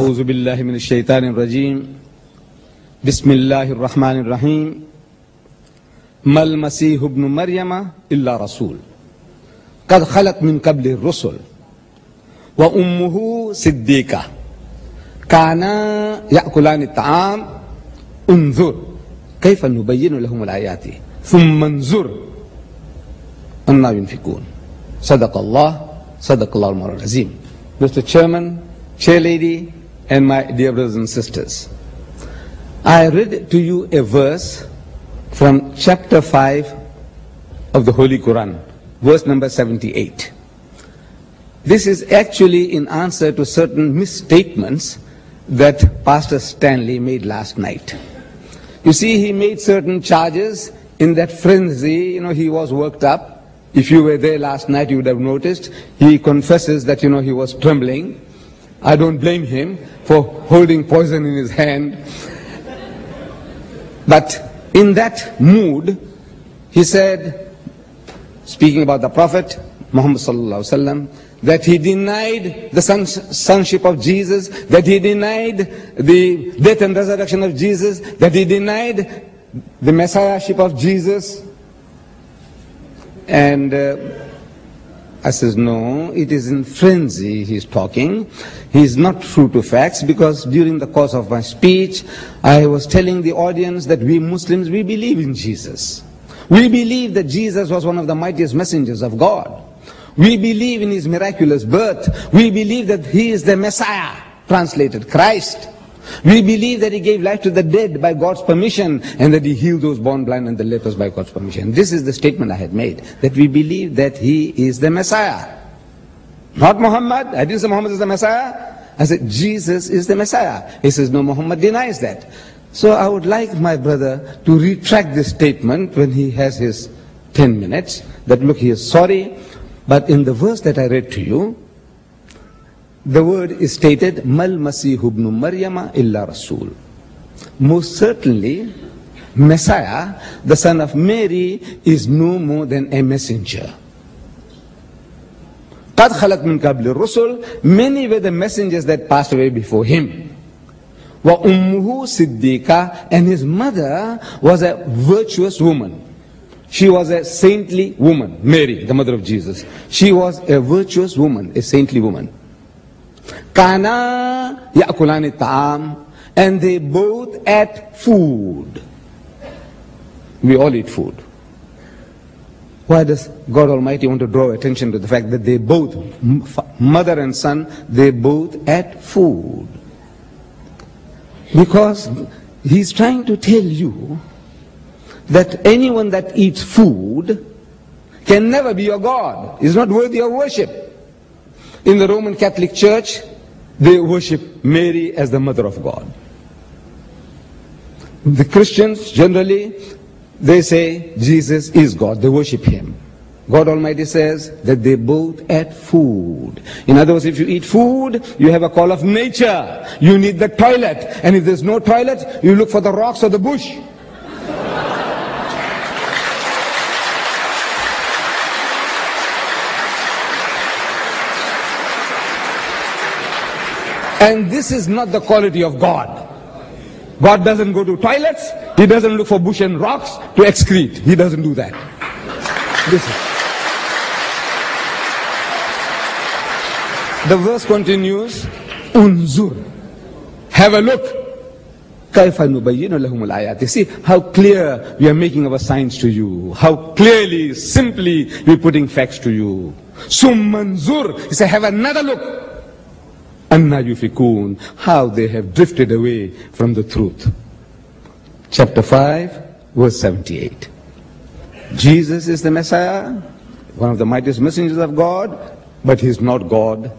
أعوذ بالله من الشيطان الرجيم بسم الله الرحمن الرحيم ما المسيح ابن مريم إلا رسول قد خلت من قبل الرسل وأمه صديقة كانا يأكلان الطعام انظر كيف نبين لهم الآيات ثم انظر أنا ينفقون صدق الله المولى العظيم. Mr. Chairman, Chair Lady, and my dear brothers and sisters, I read to you a verse from chapter 5 of the Holy Quran, verse number 78. This is actually in answer to certain misstatements that Pastor Stanley made last night. You see, he made certain charges in that frenzy. He was worked up. If you were there last night, you would have noticed. He confesses that, he was trembling. I don't blame him for holding poison in his hand. But in that mood, he said, speaking about the Prophet Muhammad sallallahu alaihi wasallam, that he denied the sonship of Jesus, that he denied the death and resurrection of Jesus, that he denied the messiahship of Jesus. And I says, no, it is in frenzy he's talking. He's not true to facts, because during the course of my speech, I was telling the audience that we Muslims, we believe in Jesus. We believe that Jesus was one of the mightiest messengers of God. We believe in his miraculous birth. We believe that he is the Messiah, translated Christ. We believe that he gave life to the dead by God's permission, and that he healed those born blind and the lepers by God's permission. This is the statement I had made, that we believe that he is the Messiah. Not Muhammad. I didn't say Muhammad is the Messiah. I said Jesus is the Messiah. He says, no, Muhammad denies that. So I would like my brother to retract this statement when he has his 10 minutes, that look, he is sorry, but in the verse that I read to you, the word is stated, Mal Masihu ibn Maryama illa Rasul. Most certainly, Messiah, the son of Mary, is no more than a messenger. Qad khalat min qabli rusul, many were the messengers that passed away before him. Wa ummuhu siddiqa, and his mother was a virtuous woman. She was a saintly woman, Mary, the mother of Jesus. She was a virtuous woman, a saintly woman. Kana ya'kulani ta'am, and they both ate food. We all eat food. Why does God Almighty want to draw attention to the fact that they both, mother and son, they both ate food? Because he's trying to tell you that anyone that eats food can never be your God. Is not worthy of worship. In the Roman Catholic Church, they worship Mary as the mother of God. The Christians, generally, they say Jesus is God. They worship him. God Almighty says that they both ate food. In other words, if you eat food, you have a call of nature. You need the toilet. And if there's no toilet, you look for the rocks or the bush. And this is not the quality of God. God doesn't go to toilets. He doesn't look for bush and rocks to excrete. He doesn't do that. Listen. The verse continues, Unzur. Have a look. Kaifa nubayyinu lahum al-ayat. See how clear we are making our signs to you. How clearly, simply we're putting facts to you. Summanzur. He said, have another look. Anna yufikun, how they have drifted away from the truth. Chapter 5, verse 78. Jesus is the Messiah, one of the mightiest messengers of God, but he is not God.